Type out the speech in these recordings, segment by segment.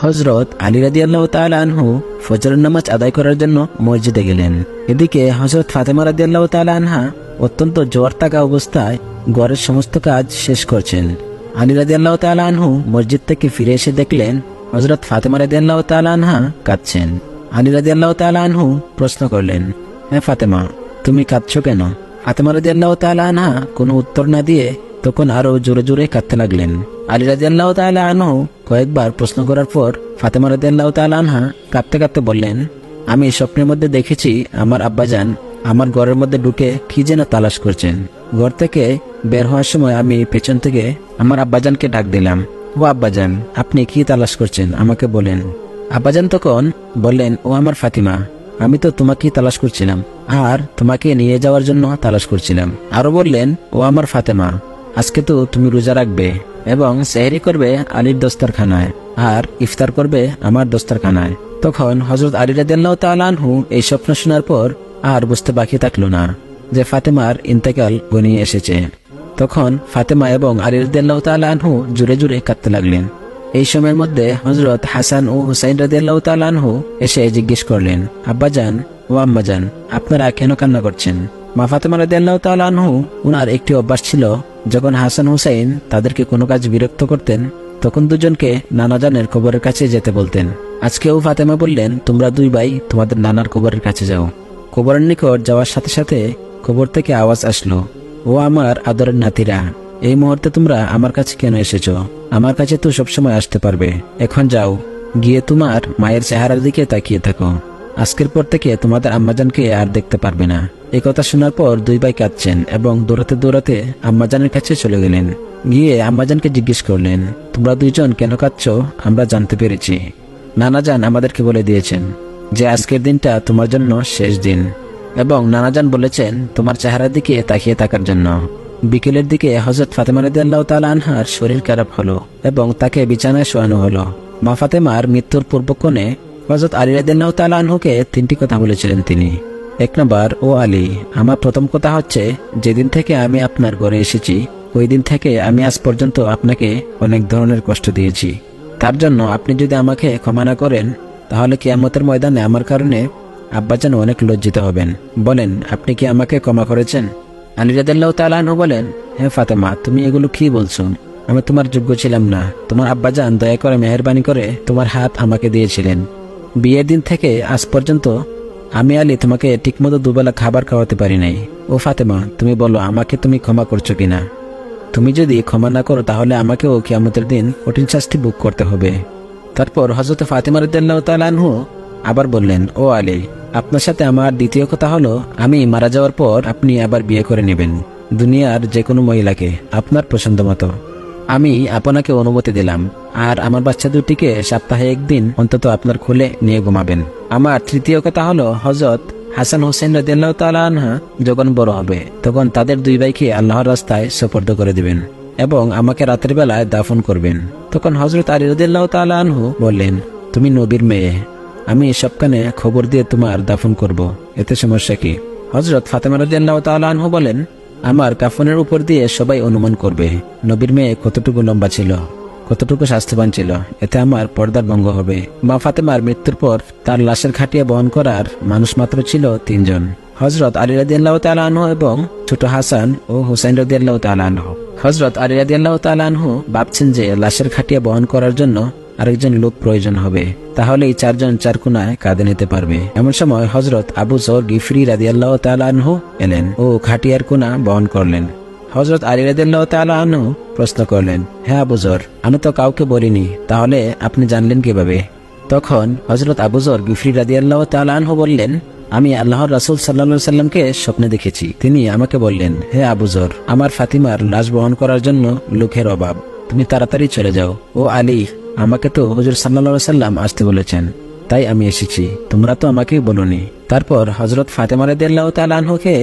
হযরত আলী রাদিয়াল্লাহু তাআলা আনহু ফজরের নামাজ আদায় করার জন্য মসজিদে গেলেন। এদিকে হযরত ফাতেমা রাদিয়াল্লাহু তাআলা আনহা অত্যন্ত জ্বর থাকা অবস্থায় ঘরের সমস্ত কাজ শেষ করছেন। আলী রাদিয়াল্লাহু তাআলা আনহু মসজিদ থেকে ফিরে এসে দেখলেন হযরত ফাতেমা রাদিয়াল্লাহু তাআলা আনহা কাঁদছেন। আলী রাদিয়াল্লাহু তাআলা আনহু প্রশ্ন করলেন, হে ফাতেমা, তুমি কাঁদছো কেন? ফাতেমা রাদিয়াল্লাহু তাআলা আনহা কোনো উত্তর না দিয়ে তখন আরো জোরে জোরে কাঁদতে লাগলেন। আলী রাদিয়াল্লাহু তাআলা আনহু কয়েকবার প্রশ্ন করার পর ফাতেমা রাদিয়াল্লাহু তাআলা আনহা কাঁদতে কাঁদতে বললেন, আমি স্বপ্নের মধ্যে দেখেছি আমার আব্বাজান আমার ঘরের মধ্যে ঢুকে কি যেন তালাশ করছেন। ঘর থেকে বের হওয়ার সময় আমি পেছন থেকে আমার আব্বাজানকে ডাক দিলাম, ও আব্বাজান, আপনি কি তালাশ করছেন আমাকে বলেন। আব্বাজান তখন বললেন, ও আমার ফাতিমা, আমি তো তোমাকেই তালাশ করছিলাম আর তোমাকে নিয়ে যাওয়ার জন্য তালাশ করছিলাম। আরো বললেন, ও আমার ফাতেমা, আজকে তো তুমি রোজা রাখবে এবং সেহরি করবে আলীর দস্তারখানায় আর ইফতার করবে আমার দস্তারখানায়। তখন হযরত আলী রাদিয়াল্লাহু তাআলা আনহু এই স্বপ্ন শোনার পর আর বুঝতে বাকি থাকলো না যে ফাতেমার ইন্তেকাল ঘনিয়ে এসেছে। তখন ফাতেমা এবং আলী রাদিয়াল্লাহু তাআলা আনহু জোরে জোরে কাঁদতে লাগলেন। এই সময়ের মধ্যে হযরত হাসান ও হুসাইন রাদিয়াল্লাহু তাআলা আনহু এসে জিজ্ঞেস করলেন, আব্বাজান ও আম্মাজান, আপনারা কেন কান্না করছেন? মা ফাতেমা রাদিয়াল্লাহু তাআলা আনহু উনার একটি অভ্যাস ছিল, যখন হাসান হুসাইন তাদেরকে কোনো কাজ বিরক্ত করতেন তখন দুজনকে নানাজানের কবরের কাছে যেতে বলতেন। আজকেও ফাতেমা বললেন, তোমরা দুই ভাই তোমাদের নানার কবরের কাছে যাও। কবরের নিকট যাওয়ার সাথে সাথে কবর থেকে আওয়াজ আসলো, ও আমার আদরের নাতিরা, এই মুহূর্তে তোমরা আমার কাছে কেন এসেছো? আমার কাছে তো সবসময় আসতে পারবে। এখন যাও, গিয়ে তোমার মায়ের চেহারার দিকে তাকিয়ে থাকো। আজকের পর থেকে তোমাদের আম্মাজানকে আর দেখতে পারবে না। এই কথা শোনার পর দুই ভাই কাঁদছেন এবং দৌড়াতে দৌড়াতে আম্মাজানের কাছে চলে গেলেন। গিয়ে আম্মাজানকে জিজ্ঞেস করলেন, তোমরা দুইজন কেন কাঁদছো? আমরা জানতে পেরেছি। নানাজান আমাদেরকে বলে দিয়েছেন যে আজকের দিনটা তোমার জন্য শেষ দিন এবং নানাজান বলেছেন তোমার চেহারার দিকে তাকিয়ে থাকার জন্য। বিকেলের দিকে হযরত ফাতেমা রাদিয়াল্লাহু তাআলা আনহার শরীর খারাপ হলো এবং তাকে বিছানায় শোয়ানো হলো। মা ফাতেমার মৃত্যুর পূর্বক্ষণে হযরত আলী রাদিয়াল্লাহু তাআলা আনহুকে তিনটি কথা বলেছিলেন তিনি। এক নম্বর, ও আলী, আমার প্রথম কথা হচ্ছে, যেদিন থেকে আমি আপনার ঘরে এসেছি ওই দিন থেকে আমি আজ পর্যন্ত আপনাকে অনেক ধরনের কষ্ট দিয়েছি। তার জন্য আপনি যদি আমাকে ক্ষমা না করেন তাহলে কিয়ামতের ময়দানে আমার কারণে আব্বাজান অনেক লজ্জিত হবেন। বলেন, আপনি কি আমাকে ক্ষমা করেছেন? আলী রাদিয়াল্লাহু তাআলা আনহু বলেন, হে ফাতেমা, তুমি এগুলো কি বলছো? আমি তোমার যোগ্য ছিলাম না। তোমার আব্বাজান দয়া করে মেহেরবানি করে তোমার হাত আমাকে দিয়েছিলেন। বিয়ের দিন থেকে আজ পর্যন্ত আমি আলী তোমাকে ঠিকমতো দুবেলা খাবার খাওয়াতে পারি নাই। ও ফাতেমা, তুমি বলো, আমাকে তুমি ক্ষমা করছো কিনা? তুমি যদি ক্ষমা না করো তাহলে আমাকেও কিয়ামতের দিন কঠিন শাস্তি ভোগ করতে হবে। তারপর হযরত ফাতেমা রাদিয়াল্লাহু তাআলা আনহু আবার বললেন, ও আলী, আপনার সাথে আমার দ্বিতীয় কথা হলো, আমি মারা যাওয়ার পর আপনি আবার বিয়ে করে নেবেন দুনিয়ার যে কোনো মহিলাকে আপনার পছন্দ মতো। আমি আপনাকে অনুমতি দিলাম। আর আমার বাচ্চা দুটিকে সপ্তাহে একদিন অন্তত আপনার কোলে নিয়ে ঘুমাবেন। আমার তৃতীয় কথা হলো, হযরত হাসান হুসাইন রাদিয়াল্লাহু তাআলা আনহা যখন বড় হবে তখন তাদের দুই ভাইকে আল্লাহর রাস্তায় সুপর্দ করে দিবেন এবং আমাকে রাতের বেলায় দাফন করবেন। তখন হযরত আলী রাদিয়াল্লাহু তাআলা আনহু বললেন, তুমি নবীর মেয়ে, আমি সবখানে খবর দিয়ে তোমার দাফন করব, এতে সমস্যা কি? হযরত ফাতেমা রাদিয়াল্লাহু তাআলা আনহু বলেন, আমার কাফনের উপর দিয়ে সবাই অনুমান করবে নবীর মেয়ে কতটুকু লম্বা ছিল, কতটুকু স্বাস্থ্যবান ছিল, এতে আমার পর্দার ভঙ্গ হবে। মা ফাতেমার মৃত্যুর পর তার লাশের খাটিয়া বহন করার মানুষ মাত্র ছিল 3 জন, হযরত আলী রাদিয়াল্লাহু তাআলা আনহু এবং ছোট হাসান ও হুসাইন রাদিয়াল্লাহু তাআলা আনহু। হযরত আলী রাদিয়াল্লাহু তাআলা আনহু ভাবছেন যে লাশের খাটিয়া বহন করার জন্য আরেকজন লোক প্রয়োজন হবে, তাহলে এই 4 জন 4 কোনায় কাঁধে নিতে পারবে। এমন সময় হযরত আবু যর গিফরি রাদিয়াল্লাহু তাআলা আনহু এলেন ও খাটিয়ার কোনা বহন করলেন। হযরত আলী রাদিয়াল্লাহু তাআলা আনহু প্রশ্ন করলেন, হে আবু যর, আমি তো কাউকে বলিনি, তাহলে আপনি জানলেন কিভাবে? তখন হযরত আবু যর গিফরি রাদিয়াল্লাহু তাআলা আনহু বললেন, আমি আল্লাহর রাসূল সাল্লাল্লাহু আলাইহি সাল্লামকে স্বপ্নে দেখেছি। তিনি আমাকে বললেন, হে আবু যর, আমার ফাতিমার লাশ বহন করার জন্য লোকের অভাব, তুমি তাড়াতাড়ি চলে যাও। ও আলী, আমাকে তো হুজুর সাল্লাল্লাহু আলাইহি সাল্লাম আসতে বলেছেন, তাই আমি এসেছি, তোমরা তো আমাকে বলোনি। তারপর হযরত ফাতেমা রাদিয়াল্লাহু তাআলা আনহুকে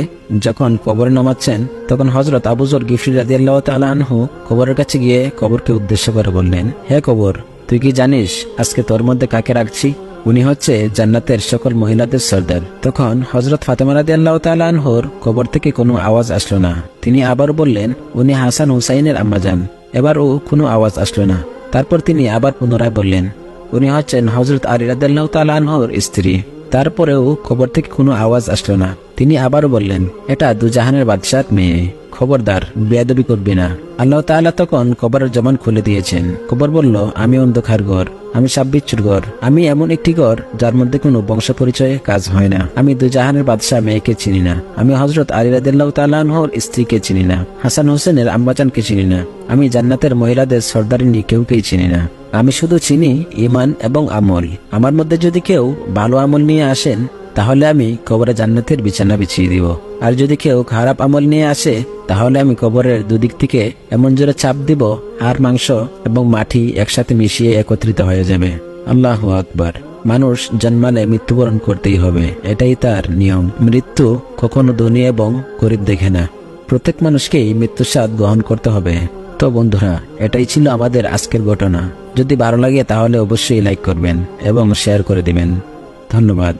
যখন কবরে নামাচ্ছেন তখন হযরত আবু যর গিফরি রাদিয়াল্লাহু তাআলা আনহু কবরের কাছে গিয়ে কবরকে উদ্দেশ্য করে বললেন, হে কবর, তুই কি জানিস আজকে তোর মধ্যে কাকে রাখছি? উনি হচ্ছে জান্নাতের সকল মহিলাদের সর্দার। তখন হযরত ফাতেমা রাদিয়াল্লাহু তাআলা আনহুর কবর থেকে কোনো আওয়াজ আসলো না। তিনি আবার বললেন, উনি হাসান হুসাইনের আম্মাজান। এবারও কোনো আওয়াজ আসলো না। তারপর তিনি আবার পুনরায় বললেন, উনি হচ্ছেন হযরত আলী রাদিয়াল্লাহু তাআলা আনহুর স্ত্রী। তারপরেও কবর থেকে কোনো আওয়াজ আসলো না। তিনি আবারও বললেন, এটা দুজাহানের বাদশার মেয়ে, খবরদার বেয়াদবি করবি না। আল্লাহ তাআলা তখন কবরের জবান খুলে দিয়েছেন। কবর বলল, আমি অন্ধকার ঘর, আমি সাববিচ্ছুর ঘর, আমি এমন একটি ঘর যার মধ্যে কোনো বংশ পরিচয়ে কাজ হয় না। আমি দুজাহানের বাদশাহ মেয়েকে চিনি না। আমি হযরত আলী রাদিয়াল্লাহু তাআলা আনহুর স্ত্রীকে চিনি না। হাসান হোসেনের আম্মাজানকে চিনি না। আমি জান্নাতের মহিলাদের সর্দারিনী কেউকেই চিনি না। আমি শুধু চিনি ঈমান এবং আমল। আমার মধ্যে যদি কেউ ভালো আমল নিয়ে আসেন, তাহলে আমি কবরে জান্নাতের বিছানা বিছিয়ে দিব। আর যদি কেউ খারাপ আমল নিয়ে আসে, তাহলে আমি কবরের দুদিক থেকে এমন জোরে চাপ দিব, আর মাংস এবং মাটি একসাথে মিশিয়ে একত্রিত হয়ে যাবে। আল্লাহু আকবার। মানুষ জন্মালে মৃত্যুবরণ করতেই হবে, এটাই তার নিয়ম। মৃত্যু কখনো ধনী এবং গরিব দেখে না। প্রত্যেক মানুষকেই মৃত্যুর স্বাদ গ্রহণ করতে হবে। তো বন্ধুরা, এটাই ছিল আমাদের আজকের ঘটনা। যদি ভালো লাগে তাহলে অবশ্যই লাইক করবেন এবং শেয়ার করে দিবেন। ধন্যবাদ।